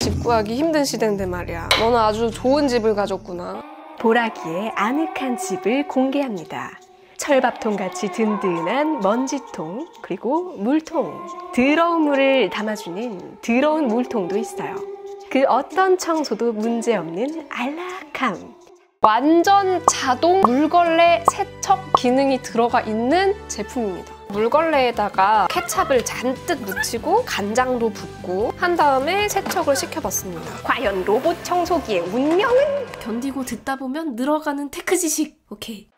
집 구하기 힘든 시대인데 말이야. 너는 아주 좋은 집을 가졌구나. 보라기의 아늑한 집을 공개합니다. 철밥통같이 든든한 먼지통, 그리고 물통. 더러운 물을 담아주는 더러운 물통도 있어요. 그 어떤 청소도 문제없는 안락함. 완전 자동 물걸레 세척 기능이 들어가 있는 제품입니다. 물걸레에다가 케찹을 잔뜩 묻히고 간장도 붓고 한 다음에 세척을 시켜봤습니다. 과연 로봇 청소기의 운명은? 견디고 듣다 보면 늘어가는 테크 지식. 오케이.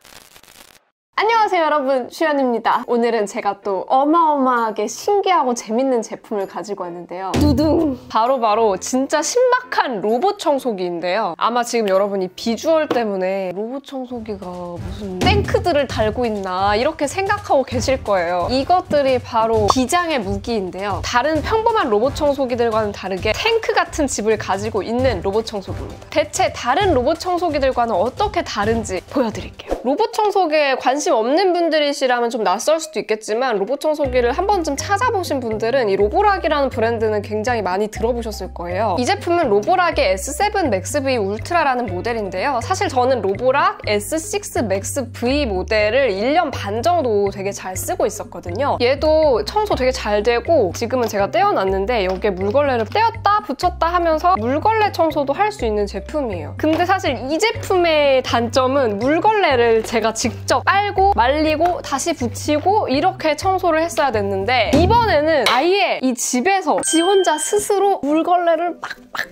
안녕하세요 여러분, 슈연입니다. 오늘은 제가 또 어마어마하게 신기하고 재밌는 제품을 가지고 왔는데요. 두둥! 바로 진짜 신박한 로봇 청소기인데요. 아마 지금 여러분이 비주얼 때문에 로봇 청소기가 무슨 탱크들을 달고 있나 이렇게 생각하고 계실 거예요. 이것들이 바로 비장의 무기인데요. 다른 평범한 로봇 청소기들과는 다르게 탱크 같은 집을 가지고 있는 로봇 청소기입니다. 대체 다른 로봇 청소기들과는 어떻게 다른지 보여드릴게요. 로봇 청소기에 관심 없는 분들이시라면 좀 낯설 수도 있겠지만 로봇 청소기를 한 번쯤 찾아보신 분들은 이 로보락이라는 브랜드는 굉장히 많이 들어보셨을 거예요. 이 제품은 로보락의 S7 Max V 울트라라는 모델인데요. 사실 저는 로보락 S6 Max V 모델을 1년 반 정도 되게 잘 쓰고 있었거든요. 얘도 청소 되게 잘 되고 지금은 제가 떼어놨는데 여기에 물걸레를 떼었다 붙였다 하면서 물걸레 청소도 할 수 있는 제품이에요. 근데 사실 이 제품의 단점은 물걸레를 제가 직접 빨고 말리고 다시 붙이고 이렇게 청소를 했어야 됐는데 이번에는 아예 이 집에서 지 혼자 스스로 물걸레를 빡빡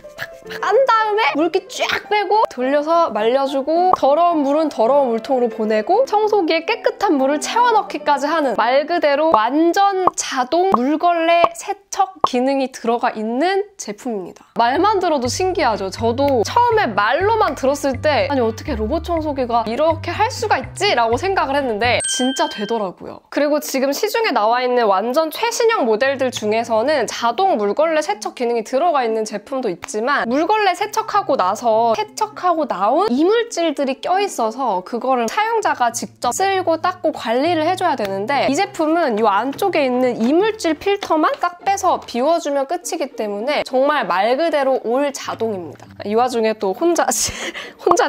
한 다음에 물기 쫙 빼고 돌려서 말려주고 더러운 물은 더러운 물통으로 보내고 청소기에 깨끗한 물을 채워 넣기까지 하는 말 그대로 완전 자동 물걸레 세척 기능이 들어가 있는 제품입니다. 말만 들어도 신기하죠? 저도 처음에 말로만 들었을 때 아니 어떻게 로봇 청소기가 이렇게 할 수가 있지? 라고 생각을 했는데 진짜 되더라고요. 그리고 지금 시중에 나와 있는 완전 최신형 모델들 중에서는 자동 물걸레 세척 기능이 들어가 있는 제품도 있지만 물걸레 세척하고 나서 세척하고 나온 이물질들이 껴있어서 그거를 사용자가 직접 쓸고 닦고 관리를 해줘야 되는데 이 제품은 이 안쪽에 있는 이물질 필터만 딱 빼서 비워주면 끝이기 때문에 정말 말 그대로 올 자동입니다. 이 와중에 또 혼자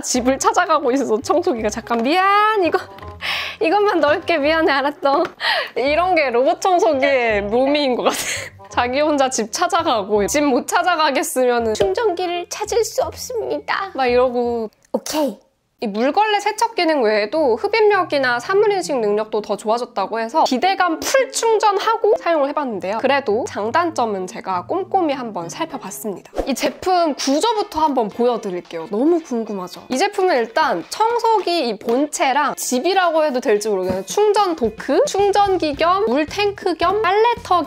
집을 찾아가고 있어서 청소기가 잠깐 미안 이것만 넣을게 미안해 알았어. 이런 게 로봇 청소기의 묘미인 것 같아요. 자기 혼자 집 찾아가고 집 못 찾아가겠으면 충전기를 찾을 수 없습니다 막 이러고 오케이. 이 물걸레 세척 기능 외에도 흡입력이나 사물인식 능력도 더 좋아졌다고 해서 기대감 풀 충전하고 사용을 해봤는데요. 그래도 장단점은 제가 꼼꼼히 한번 살펴봤습니다. 이 제품 구조부터 한번 보여드릴게요. 너무 궁금하죠? 이 제품은 일단 청소기 이 본체랑 집이라고 해도 될지 모르겠는데 충전 도크, 충전기 겸 물탱크 겸 빨래터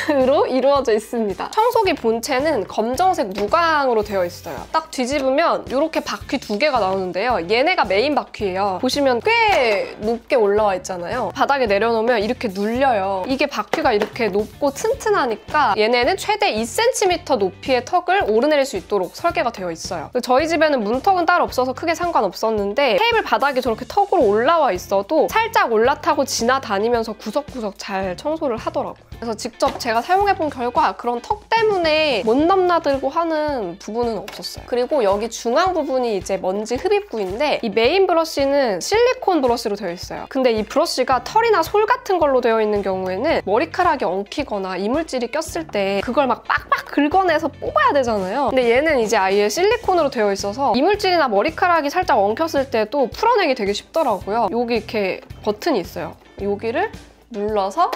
겸으로 이루어져 있습니다. 청소기 본체는 검정색 무광으로 되어 있어요. 딱 뒤집으면 이렇게 바퀴 2개가 나오는데요. 얘네가 메인 바퀴예요. 보시면 꽤 높게 올라와 있잖아요. 바닥에 내려놓으면 이렇게 눌려요. 이게 바퀴가 이렇게 높고 튼튼하니까 얘네는 최대 2cm 높이의 턱을 오르내릴 수 있도록 설계가 되어 있어요. 저희 집에는 문턱은 따로 없어서 크게 상관없었는데 테이블 바닥에 저렇게 턱으로 올라와 있어도 살짝 올라타고 지나다니면서 구석구석 잘 청소를 하더라고요. 그래서 직접 제가 사용해본 결과 그런 턱 때문에 못 넘나들고 하는 부분은 없었어요. 그리고 여기 중앙 부분이 이제 먼지 흡입구인데 이 메인 브러쉬는 실리콘 브러쉬로 되어 있어요. 근데 이 브러쉬가 털이나 솔 같은 걸로 되어 있는 경우에는 머리카락이 엉키거나 이물질이 꼈을 때 그걸 막 빡빡 긁어내서 뽑아야 되잖아요. 근데 얘는 이제 아예 실리콘으로 되어 있어서 이물질이나 머리카락이 살짝 엉켰을 때도 풀어내기 되게 쉽더라고요. 여기 이렇게 버튼이 있어요. 여기를 눌러서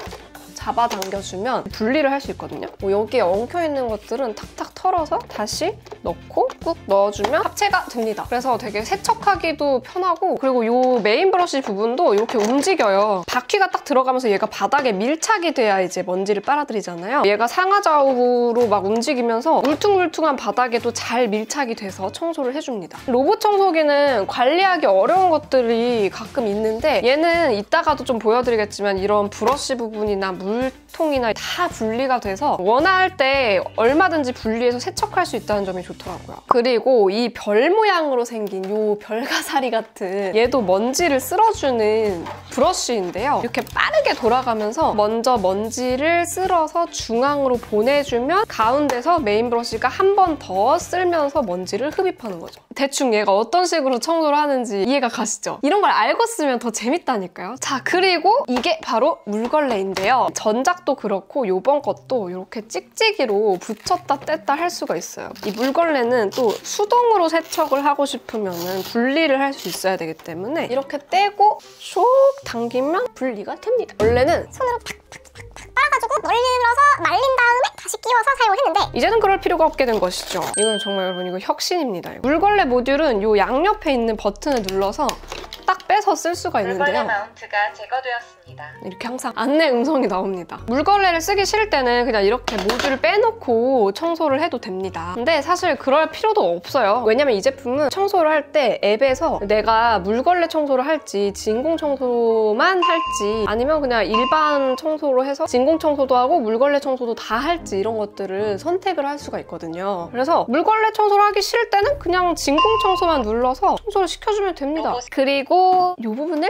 잡아당겨주면 분리를 할 수 있거든요. 여기에 엉켜있는 것들은 탁탁 털어서 다시 넣고 꾹 넣어주면 합체가 됩니다. 그래서 되게 세척하기도 편하고 그리고 이 메인 브러쉬 부분도 이렇게 움직여요. 바퀴가 딱 들어가면서 얘가 바닥에 밀착이 돼야 이제 먼지를 빨아들이잖아요. 얘가 상하좌우로 막 움직이면서 울퉁불퉁한 바닥에도 잘 밀착이 돼서 청소를 해줍니다. 로봇 청소기는 관리하기 어려운 것들이 가끔 있는데 얘는 이따가도 좀 보여드리겠지만 이런 브러쉬 부분이나 물통이나 다 분리가 돼서 원할 때 얼마든지 분리해서 세척할 수 있다는 점이 좋죠. 좋더라고요. 그리고 이 별 모양으로 생긴 이 별가사리 같은 얘도 먼지를 쓸어주는 브러쉬인데요. 이렇게 빠르게 돌아가면서 먼저 먼지를 쓸어서 중앙으로 보내주면 가운데서 메인 브러쉬가 한 번 더 쓸면서 먼지를 흡입하는 거죠. 대충 얘가 어떤 식으로 청소를 하는지 이해가 가시죠? 이런 걸 알고 쓰면 더 재밌다니까요. 자, 그리고 이게 바로 물걸레인데요. 전작도 그렇고 이번 것도 이렇게 찍찍이로 붙였다 뗐다 할 수가 있어요. 이 물걸레는 또 수동으로 세척을 하고 싶으면 분리를 할 수 있어야 되기 때문에 이렇게 떼고 쏙 당기면 분리가 됩니다. 원래는 손으로 팍팍팍팍 빨아가지고 널려서 말린 다음에 다시 끼워서 사용을 했는데 이제는 그럴 필요가 없게 된 것이죠. 이건 정말 여러분 이거 혁신입니다. 물걸레 모듈은 이 양옆에 있는 버튼을 눌러서 딱 빼서 쓸 수가 있는데요. 물걸레 마운트가 제거되었습니다. 이렇게 항상 안내 음성이 나옵니다. 물걸레를 쓰기 싫을 때는 그냥 이렇게 모듈을 빼놓고 청소를 해도 됩니다. 근데 사실 그럴 필요도 없어요. 왜냐면 이 제품은 청소를 할 때 앱에서 내가 물걸레 청소를 할지 진공 청소만 할지 아니면 그냥 일반 청소로 해서 진공 청소도 하고 물걸레 청소도 다 할지 이런 것들을 선택을 할 수가 있거든요. 그래서 물걸레 청소를 하기 싫을 때는 그냥 진공 청소만 눌러서 청소를 시켜주면 됩니다. 그리고 이 부분을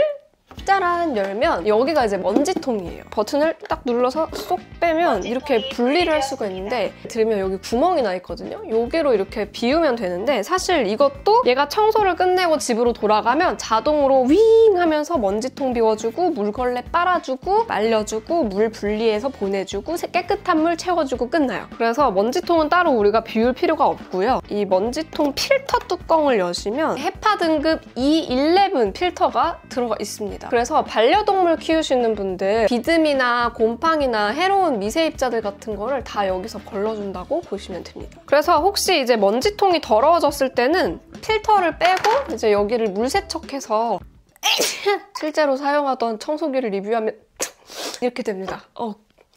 짜란 열면 여기가 이제 먼지통이에요. 버튼을 딱 눌러서 쏙 빼면 이렇게 분리를 할 수가 있는데 들으면 여기 구멍이 나 있거든요. 여기로 이렇게 비우면 되는데 사실 이것도 얘가 청소를 끝내고 집으로 돌아가면 자동으로 윙 하면서 먼지통 비워주고 물걸레 빨아주고 말려주고 물 분리해서 보내주고 깨끗한 물 채워주고 끝나요. 그래서 먼지통은 따로 우리가 비울 필요가 없고요. 이 먼지통 필터 뚜껑을 여시면 헤파 등급 E11 필터가 들어가 있습니다. 그래서 반려동물 키우시는 분들 비듬이나 곰팡이나 해로운 미세입자들 같은 거를 다 여기서 걸러준다고 보시면 됩니다. 그래서 혹시 이제 먼지통이 더러워졌을 때는 필터를 빼고 이제 여기를 물세척해서 실제로 사용하던 청소기를 리뷰하면 이렇게 됩니다.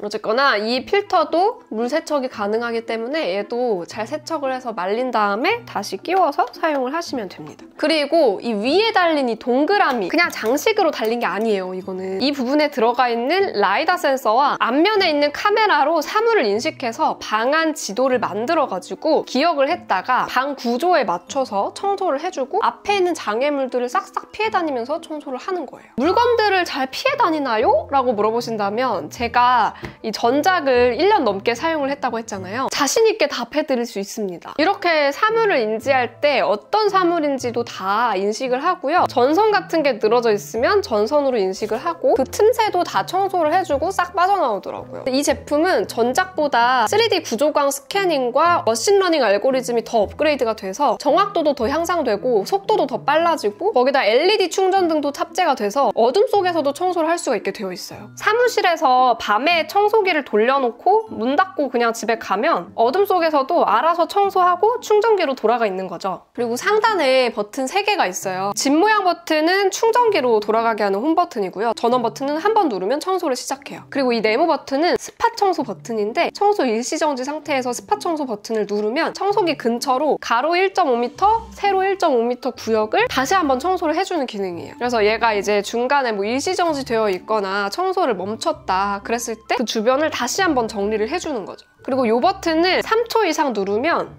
어쨌거나 이 필터도 물 세척이 가능하기 때문에 얘도 잘 세척을 해서 말린 다음에 다시 끼워서 사용을 하시면 됩니다. 그리고 이 위에 달린 이 동그라미 그냥 장식으로 달린 게 아니에요. 이거는 이 부분에 들어가 있는 라이다 센서와 앞면에 있는 카메라로 사물을 인식해서 방 안 지도를 만들어가지고 기억을 했다가 방 구조에 맞춰서 청소를 해주고 앞에 있는 장애물들을 싹싹 피해 다니면서 청소를 하는 거예요. 물건들을 잘 피해 다니나요? 라고 물어보신다면 제가 이 전작을 1년 넘게 사용을 했다고 했잖아요. 자신 있게 답해드릴 수 있습니다. 이렇게 사물을 인지할 때 어떤 사물인지도 다 인식을 하고요. 전선 같은 게 늘어져 있으면 전선으로 인식을 하고 그 틈새도 다 청소를 해주고 싹 빠져나오더라고요. 이 제품은 전작보다 3D 구조광 스캐닝과 머신러닝 알고리즘이 더 업그레이드가 돼서 정확도도 더 향상되고 속도도 더 빨라지고 거기다 LED 충전등도 탑재가 돼서 어둠 속에서도 청소를 할 수가 있게 되어 있어요. 사무실에서 밤에 청소기를 돌려놓고 문 닫고 그냥 집에 가면 어둠 속에서도 알아서 청소하고 충전기로 돌아가 있는 거죠. 그리고 상단에 버튼 3개가 있어요. 집 모양 버튼은 충전기로 돌아가게 하는 홈 버튼이고요. 전원 버튼은 한 번 누르면 청소를 시작해요. 그리고 이 네모 버튼은 스팟 청소 버튼인데 청소 일시정지 상태에서 스팟 청소 버튼을 누르면 청소기 근처로 가로 1.5m, 세로 1.5m 구역을 다시 한번 청소를 해주는 기능이에요. 그래서 얘가 이제 중간에 뭐 일시정지 되어 있거나 청소를 멈췄다 그랬을 때 그 주변을 다시 한번 정리를 해주는 거죠. 그리고 이 버튼을 3초 이상 누르면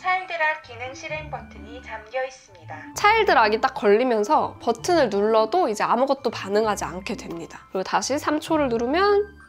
차일드락 기능 실행 버튼이 잠겨 있습니다. 차일드락이 딱 걸리면서 버튼을 눌러도 이제 아무것도 반응하지 않게 됩니다. 그리고 다시 3초를 누르면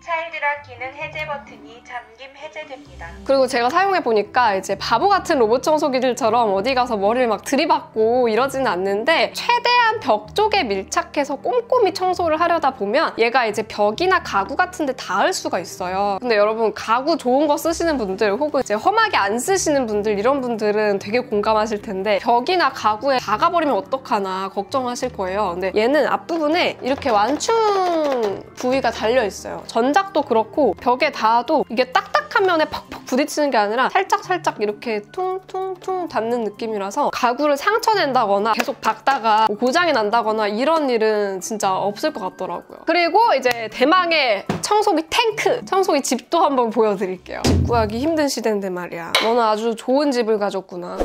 차일드락 기능 해제 버튼이 잠김 해제됩니다. 그리고 제가 사용해보니까 이제 바보 같은 로봇 청소기들처럼 어디 가서 머리를 막 들이받고 이러지는 않는데 최대한 벽 쪽에 밀착해서 꼼꼼히 청소를 하려다 보면 얘가 이제 벽이나 가구 같은 데 닿을 수가 있어요. 근데 여러분 가구 좋은 거 쓰시는 분들 혹은 이제 험하게 안 쓰시는 분들 이런 분들은 되게 공감하실 텐데 벽이나 가구에 닿아버리면 어떡하나 걱정하실 거예요. 근데 얘는 앞부분에 이렇게 완충 부위가 달려있어요. 전작도 그렇고 벽에 닿아도 이게 딱딱한 면에 퍽퍽 부딪히는 게 아니라 살짝살짝 이렇게 퉁퉁퉁 닿는 느낌이라서 가구를 상처 낸다거나 계속 박다가 고장이 난다거나 이런 일은 진짜 없을 것 같더라고요. 그리고 이제 대망의 청소기 탱크! 청소기 집도 한번 보여드릴게요. 집 구하기 힘든 시대인데 말이야. 너는 아주 좋은 집을 가졌구나.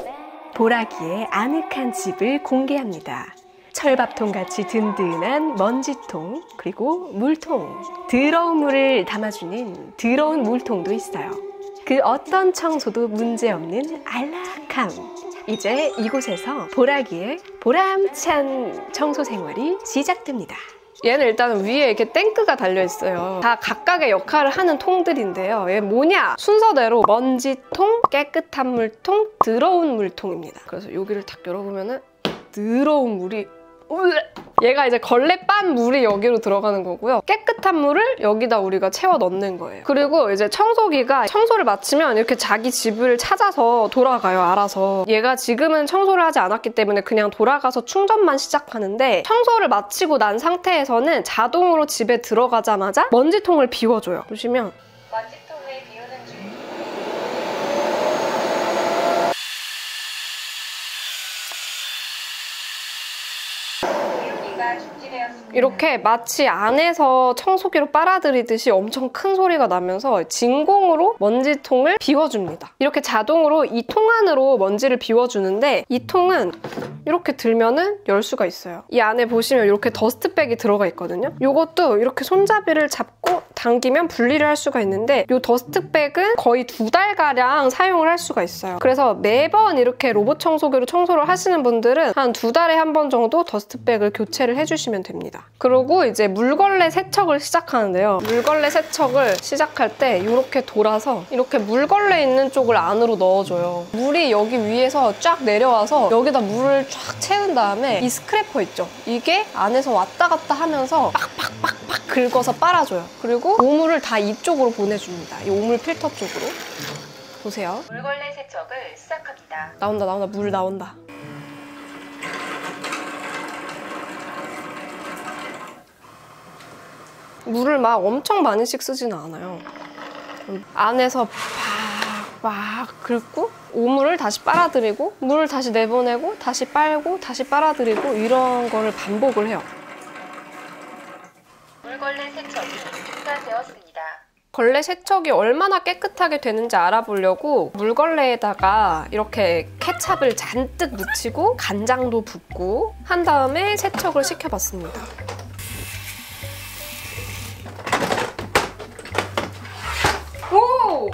보라기의 아늑한 집을 공개합니다. 철밥통같이 든든한 먼지통, 그리고 물통. 더러운 물을 담아주는 더러운 물통도 있어요. 그 어떤 청소도 문제없는 안락함. 이제 이곳에서 보라기의 보람찬 청소 생활이 시작됩니다. 얘는 일단 위에 이렇게 탱크가 달려있어요. 다 각각의 역할을 하는 통들인데요. 얘 뭐냐? 순서대로 먼지통, 깨끗한 물통, 더러운 물통입니다. 그래서 여기를 딱 열어보면은 더러운 물이 얘가 이제 걸레 빤 물이 여기로 들어가는 거고요. 깨끗한 물을 여기다 우리가 채워 넣는 거예요. 그리고 이제 청소기가 청소를 마치면 이렇게 자기 집을 찾아서 돌아가요, 알아서. 얘가 지금은 청소를 하지 않았기 때문에 그냥 돌아가서 충전만 시작하는데 청소를 마치고 난 상태에서는 자동으로 집에 들어가자마자 먼지통을 비워줘요. 보시면 먼지통을 비우는 중. 비우기가 중지되었습니다. 이렇게 마치 안에서 청소기로 빨아들이듯이 엄청 큰 소리가 나면서 진공으로 먼지통을 비워줍니다. 이렇게 자동으로 이 통 안으로 먼지를 비워주는데 이 통은 이렇게 들면은 열 수가 있어요. 이 안에 보시면 이렇게 더스트백이 들어가 있거든요. 이것도 이렇게 손잡이를 잡고 당기면 분리를 할 수가 있는데 이 더스트백은 거의 2달가량 사용을 할 수가 있어요. 그래서 매번 이렇게 로봇 청소기로 청소를 하시는 분들은 한 2달에 한 번 정도 더스트백을 교체를 해주시면 됩니다. 그리고 이제 물걸레 세척을 시작하는데요. 물걸레 세척을 시작할 때 이렇게 돌아서 이렇게 물걸레 있는 쪽을 안으로 넣어줘요. 물이 여기 위에서 쫙 내려와서 여기다 물을 쫙 채운 다음에 이 스크래퍼 있죠? 이게 안에서 왔다 갔다 하면서 빡빡빡빡 긁어서 빨아줘요. 그리고 오물을 다 이쪽으로 보내줍니다. 이 오물 필터 쪽으로. 보세요. 물걸레 세척을 시작합니다. 나온다, 물 나온다. 물을 막 엄청 많이씩 쓰지는 않아요. 안에서 막 긁고 오물을 다시 빨아들이고 물을 다시 내보내고 다시 빨고 다시 빨아들이고 이런 거를 반복을 해요. 물걸레 세척이 시작되었습니다. 걸레 세척이 얼마나 깨끗하게 되는지 알아보려고 물걸레에다가 이렇게 케찹을 잔뜩 묻히고 간장도 붓고 한 다음에 세척을 시켜봤습니다. 오!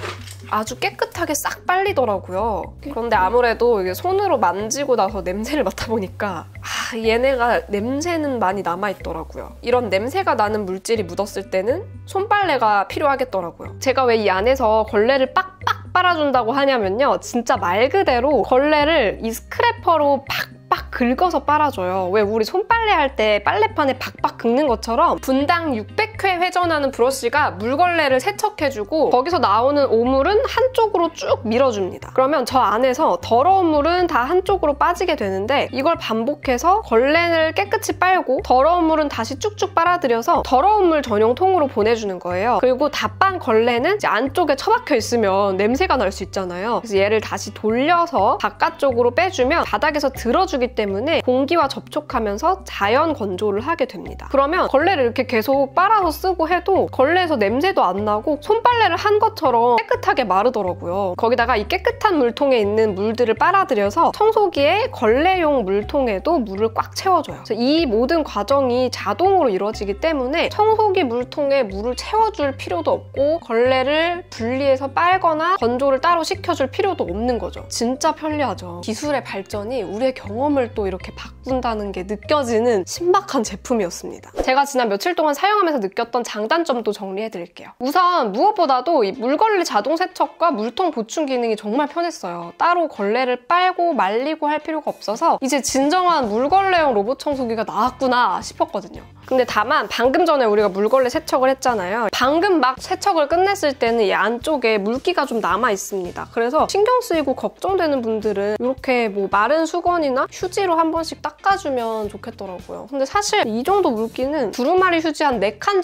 아주 깨끗하게 싹 빨리더라고요. 그런데 아무래도 이게 손으로 만지고 나서 냄새를 맡아보니까 얘네가 냄새는 많이 남아있더라고요. 이런 냄새가 나는 물질이 묻었을 때는 손빨래가 필요하겠더라고요. 제가 왜 이 안에서 걸레를 빡빡 빨아준다고 하냐면요. 진짜 말 그대로 걸레를 이 스크래퍼로 팍팍 긁어서 빨아줘요. 왜 우리 손빨래 할 때 빨래판에 박박 긁는 것처럼 분당 600회 회전하는 브러쉬가 물걸레를 세척해주고 거기서 나오는 오물은 한쪽으로 쭉 밀어줍니다. 그러면 저 안에서 더러운 물은 다 한쪽으로 빠지게 되는데 이걸 반복해서 걸레를 깨끗이 빨고 더러운 물은 다시 쭉쭉 빨아들여서 더러운 물 전용 통으로 보내주는 거예요. 그리고 다 빤 걸레는 이제 안쪽에 처박혀 있으면 냄새가 날 수 있잖아요. 그래서 얘를 다시 돌려서 바깥쪽으로 빼주면 바닥에서 들어주기 때문에 공기와 접촉하면서 자연 건조를 하게 됩니다. 그러면 걸레를 이렇게 계속 빨아서 쓰고 해도 걸레에서 냄새도 안 나고 손빨래를 한 것처럼 깨끗하게 마르더라고요. 거기다가 이 깨끗한 물통에 있는 물들을 빨아들여서 청소기에 걸레용 물통에도 물을 꽉 채워줘요. 그래서 이 모든 과정이 자동으로 이루어지기 때문에 청소기 물통에 물을 채워줄 필요도 없고 걸레를 분리해서 빨거나 건조를 따로 시켜줄 필요도 없는 거죠. 진짜 편리하죠. 기술의 발전이 우리의 경험을 또 이렇게 바꾼다는 게 느껴지는 신박한 제품이었습니다. 제가 지난 며칠 동안 사용하면서 느꼈던 장단점도 정리해드릴게요. 우선 무엇보다도 이 물걸레 자동 세척과 물통 보충 기능이 정말 편했어요. 따로 걸레를 빨고 말리고 할 필요가 없어서 이제 진정한 물걸레용 로봇 청소기가 나왔구나 싶었거든요. 근데 다만 방금 전에 우리가 물걸레 세척을 했잖아요. 방금 막 세척을 끝냈을 때는 이 안쪽에 물기가 좀 남아있습니다. 그래서 신경 쓰이고 걱정되는 분들은 이렇게 뭐 마른 수건이나 휴지로 한 번씩 닦아주면 좋겠더라고요. 근데 사실 이 정도 물기는 두루마리 휴지 한 4칸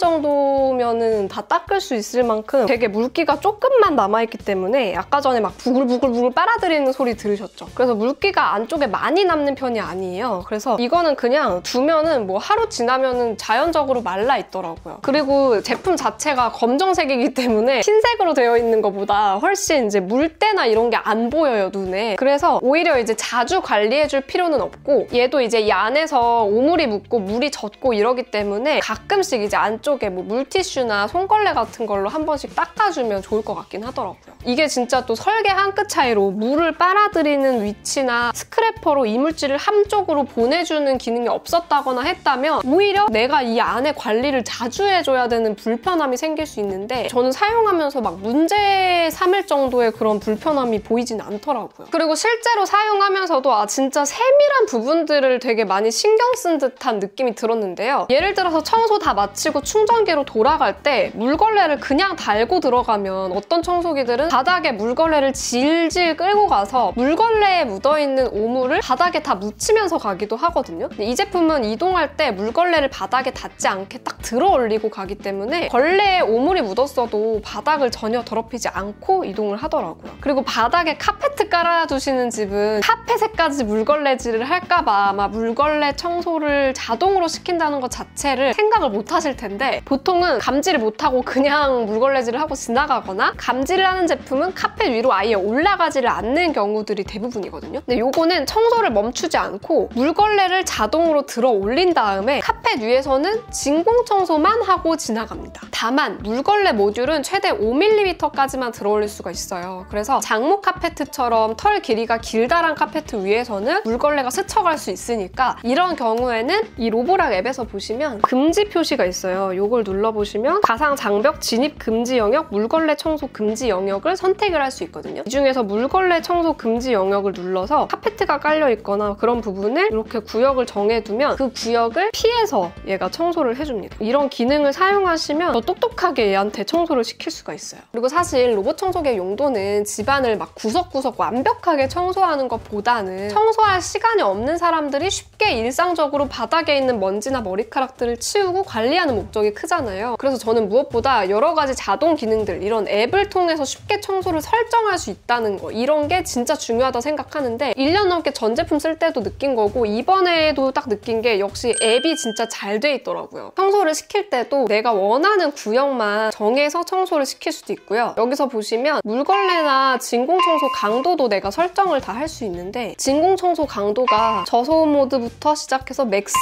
정도면은 다 닦을 수 있을 만큼 되게 물기가 조금만 남아있기 때문에 아까 전에 막 부글부글 빨아들이는 소리 들으셨죠? 그래서 물기가 안쪽에 많이 남는 편이 아니에요. 그래서 이거는 그냥 두면은 뭐 하루 지나면은 자연적으로 말라 있더라고요. 그리고 제품 자체가 검정색이기 때문에 흰색으로 되어 있는 것보다 훨씬 이제 물때나 이런 게 안 보여요, 눈에. 그래서 오히려 이제 자주 관리해줄 필요 필요는 없고 얘도 이제 이 안에서 오물이 묻고 물이 젖고 이러기 때문에 가끔씩 이제 안쪽에 뭐 물티슈나 손걸레 같은 걸로 한 번씩 닦아주면 좋을 것 같긴 하더라고요. 이게 진짜 또 설계 한 끗 차이로 물을 빨아들이는 위치나 스크래퍼로 이물질을 한쪽으로 보내주는 기능이 없었다거나 했다면 오히려 내가 이 안에 관리를 자주 해줘야 되는 불편함이 생길 수 있는데 저는 사용하면서 막 문제 삼을 정도의 그런 불편함이 보이진 않더라고요. 그리고 실제로 사용하면서도 아 진짜 세밀한 부분들을 되게 많이 신경 쓴 듯한 느낌이 들었는데요. 예를 들어서 청소 다 마치고 충전기로 돌아갈 때 물걸레를 그냥 달고 들어가면 어떤 청소기들은 바닥에 물걸레를 질질 끌고 가서 물걸레에 묻어있는 오물을 바닥에 다 묻히면서 가기도 하거든요. 근데 이 제품은 이동할 때 물걸레를 바닥에 닿지 않게 딱 들어 올리고 가기 때문에 걸레에 오물이 묻었어도 바닥을 전혀 더럽히지 않고 이동을 하더라고요. 그리고 바닥에 카페트 깔아두시는 집은 카펫에까지 물걸레질을 할까봐 아마 물걸레 청소를 자동으로 시킨다는 것 자체를 생각을 못 하실 텐데 보통은 감지를 못하고 그냥 물걸레질을 하고 지나가거나 감지를 하는 제품은 카펫 위로 아예 올라가지를 않는 경우들이 대부분이거든요. 근데 요거는 청소를 멈추지 않고 물걸레를 자동으로 들어 올린 다음에 카펫 위에서는 진공 청소만 하고 지나갑니다. 다만 물걸레 모듈은 최대 5mm까지만 들어 올릴 수가 있어요. 그래서 장목 카페트처럼 털 길이가 길다란 카페트 위에서는 물걸레가 스쳐갈 수 있으니까 이런 경우에는 이 로보락 앱에서 보시면 금지 표시가 있어요. 이걸 눌러보시면 가상 장벽 진입 금지 영역, 물걸레 청소 금지 영역을 선택을 할 수 있거든요. 이 중에서 물걸레 청소 금지 영역을 눌러서 카페트가 깔려 있거나 그런 부분을 이렇게 구역을 정해두면 그 구역을 피해서 얘가 청소를 해줍니다. 이런 기능을 사용하시면 더 똑똑하게 얘한테 청소를 시킬 수가 있어요. 그리고 사실 로봇 청소기의 용도는 집안을 막 구석구석 완벽하게 청소하는 것보다는 청소할 시간이 없는 사람들이 쉽게 일상적으로 바닥에 있는 먼지나 머리카락들을 치우고 관리하는 목적이 크잖아요. 그래서 저는 무엇보다 여러 가지 자동 기능들, 이런 앱을 통해서 쉽게 청소를 설정할 수 있다는 거, 이런 게 진짜 중요하다 생각하는데 1년 넘게 전 제품 쓸 때도 느낀 거고 이번에도 딱 느낀 게 역시 앱이 진짜 잘 돼 있더라고요. 청소를 시킬 때도 내가 원하는 구역만 정해서 청소를 시킬 수도 있고요. 여기서 보시면 물걸레나 진공청소 강도도 내가 설정을 다 할 수 있는데 진공청소 강도가 저소음 모드부터 시작해서 맥스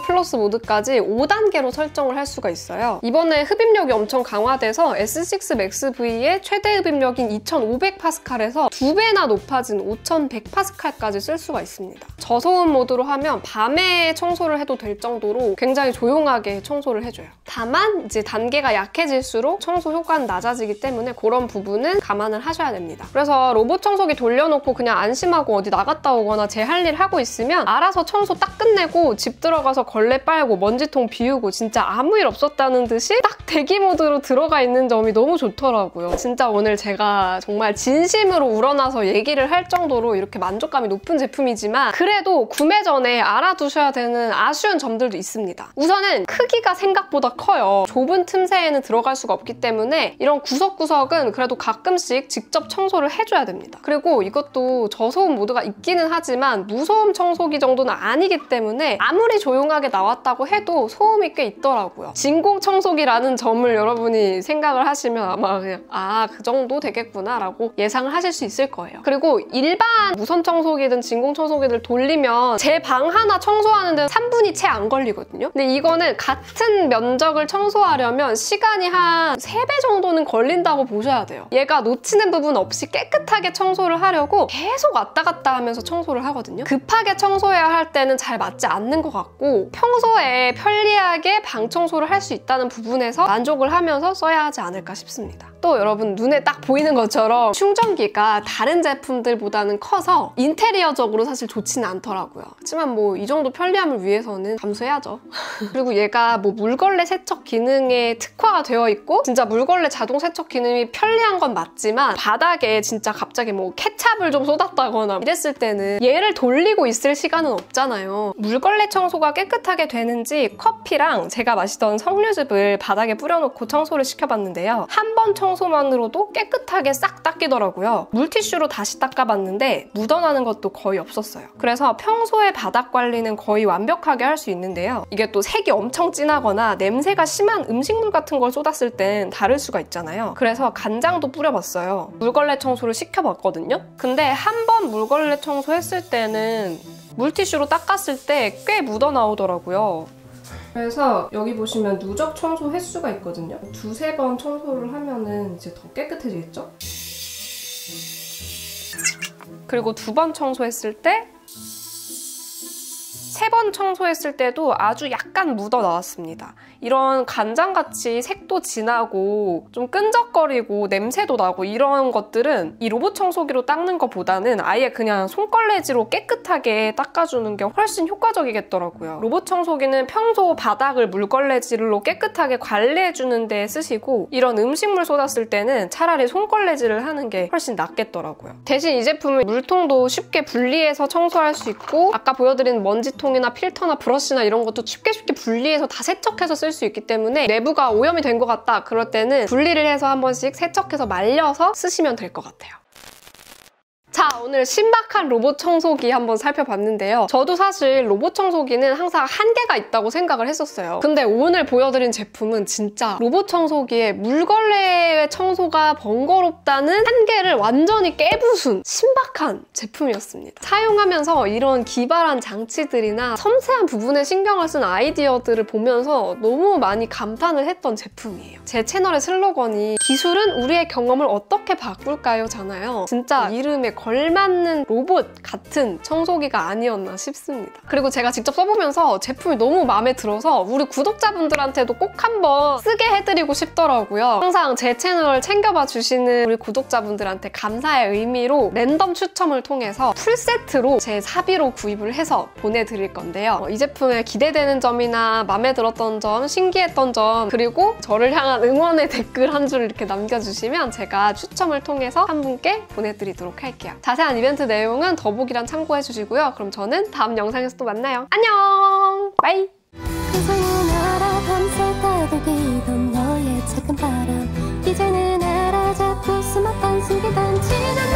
플러스 모드까지 5단계로 설정을 할 수가 있어요. 이번에 흡입력이 엄청 강화돼서 S6 맥스 V의 최대 흡입력인 2500파스칼에서 2배나 높아진 5100파스칼까지 쓸 수가 있습니다. 저소음 모드로 하면 밤에 청소를 해도 될 정도로 굉장히 조용하게 청소를 해줘요. 다만 이제 단계가 약해질수록 청소 효과는 낮아지기 때문에 그런 부분은 감안을 하셔야 됩니다. 그래서 로봇 청소기 돌려놓고 그냥 안심하고 어디 나갔다 오거나 제 할 일 하고 있으면 알아서 청소 딱 끝내고 집 들어가서 걸레 빨고 먼지통 비우고 진짜 아무 일 없었다는 듯이 딱 대기 모드로 들어가 있는 점이 너무 좋더라고요. 진짜 오늘 제가 정말 진심으로 우러나서 얘기를 할 정도로 이렇게 만족감이 높은 제품이지만 그래도 구매 전에 알아두셔야 되는 아쉬운 점들도 있습니다. 우선은 크기가 생각보다 커요. 좁은 틈새에는 들어갈 수가 없기 때문에 이런 구석구석은 그래도 가끔씩 직접 청소를 해줘야 됩니다. 그리고 이것도 저소음 모드가 있기는 하지만 무소음 청소기 정도는 아니기 때문에 아무리 조용하게 나왔다고 해도 소음이 꽤 있더라고요. 진공 청소기라는 점을 여러분이 생각을 하시면 아마 그냥 그 정도 되겠구나 라고 예상을 하실 수 있을 거예요. 그리고 일반 무선 청소기든 진공 청소기를 돌리면 제 방 하나 청소하는 데는 3분이 채 안 걸리거든요. 근데 이거는 같은 면적을 청소하려면 시간이 한 3배 정도는 걸린다고 보셔야 돼요. 얘가 놓치는 부분 없이 깨끗하게 청소를 하려고 계속 왔다 갔다 하면서 청소를 하거든요. 급하게 청소해야 할 때는 잘 맞지 않는 것 같고 평소에 편리하게 방 청소를 할 수 있다는 부분에서 만족을 하면서 써야 하지 않을까 싶습니다. 또 여러분 눈에 딱 보이는 것처럼 충전기가 다른 제품들보다는 커서 인테리어적으로 사실 좋지는 않더라고요. 하지만 뭐 이 정도 편리함을 위해서는 감수해야죠. 그리고 얘가 뭐 물걸레 세척 기능에 특화가 되어 있고 진짜 물걸레 자동 세척 기능이 편리한 건 맞지만 바닥에 진짜 갑자기 뭐 케찹을 좀 쏟았다거나 이랬을 때는 얘를 돌리고 있을 시간은 없잖아요. 물걸레 청소가 깨끗하게 되는지 커피랑 제가 마시던 석류즙을 바닥에 뿌려놓고 청소를 시켜봤는데요. 한 번 청소만으로도 깨끗하게 싹 닦이더라고요. 물티슈로 다시 닦아봤는데 묻어나는 것도 거의 없었어요. 그래서 평소에 바닥 관리는 거의 완벽하게 할 수 있는데요. 이게 또 색이 엄청 진하거나 냄새가 심한 음식물 같은 걸 쏟았을 땐 다를 수가 있잖아요. 그래서 간장도 뿌려봤어요. 물걸레 청소를 시켜봤거든요. 근데 한 번 물걸레 청소했을 때는 물티슈로 닦았을 때 꽤 묻어 나오더라고요. 그래서 여기 보시면 누적 청소 횟수가 있거든요. 2~3번 청소를 하면은 이제 더 깨끗해지겠죠? 그리고 2번 청소했을 때 3번 청소했을 때도 아주 약간 묻어 나왔습니다. 이런 간장같이 색도 진하고 좀 끈적거리고 냄새도 나고 이런 것들은 이 로봇 청소기로 닦는 것보다는 아예 그냥 손걸레질로 깨끗하게 닦아주는 게 훨씬 효과적이겠더라고요. 로봇 청소기는 평소 바닥을 물걸레질로 깨끗하게 관리해주는 데 쓰시고 이런 음식물 쏟았을 때는 차라리 손걸레질을 하는 게 훨씬 낫겠더라고요. 대신 이 제품은 물통도 쉽게 분리해서 청소할 수 있고 아까 보여드린 먼지통이나 필터나 브러쉬나 이런 것도 쉽게 분리해서 다 세척해서 쓸 수 있기 때문에 내부가 오염이 된 것 같다 그럴 때는 분리를 해서 한 번씩 세척해서 말려서 쓰시면 될 것 같아요. 자, 오늘 신박한 로봇 청소기 한번 살펴봤는데요. 저도 사실 로봇 청소기는 항상 한계가 있다고 생각을 했었어요. 근데 오늘 보여드린 제품은 진짜 로봇 청소기에 물걸레 청소가 번거롭다는 한계를 완전히 깨부순 신박한 제품이었습니다. 사용하면서 이런 기발한 장치들이나 섬세한 부분에 신경을 쓴 아이디어들을 보면서 너무 많이 감탄을 했던 제품이에요. 제 채널의 슬로건이 기술은 우리의 경험을 어떻게 바꿀까요? 잖아요. 진짜 이름에 걸맞는 로봇 같은 청소기가 아니었나 싶습니다. 그리고 제가 직접 써보면서 제품이 너무 마음에 들어서 우리 구독자분들한테도 꼭 한번 쓰게 해드리고 싶더라고요. 항상 제 채널 챙겨봐 주시는 우리 구독자분들한테 감사의 의미로 랜덤 추첨을 통해서 풀세트로 제 사비로 구입을 해서 보내드릴 건데요. 이 제품에 기대되는 점이나 마음에 들었던 점, 신기했던 점, 그리고 저를 향한 응원의 댓글 한 줄 이렇게 남겨주시면 제가 추첨을 통해서 한 분께 보내드리도록 할게요. 자세한 이벤트 내용은 더보기란 참고해주시고요. 그럼 저는 다음 영상에서 또 만나요. 안녕! 바이! 세상은 알아 밤새 따돌리던 너의 작은 바람 이제는 알아 자꾸 숨었던 숨기던 지난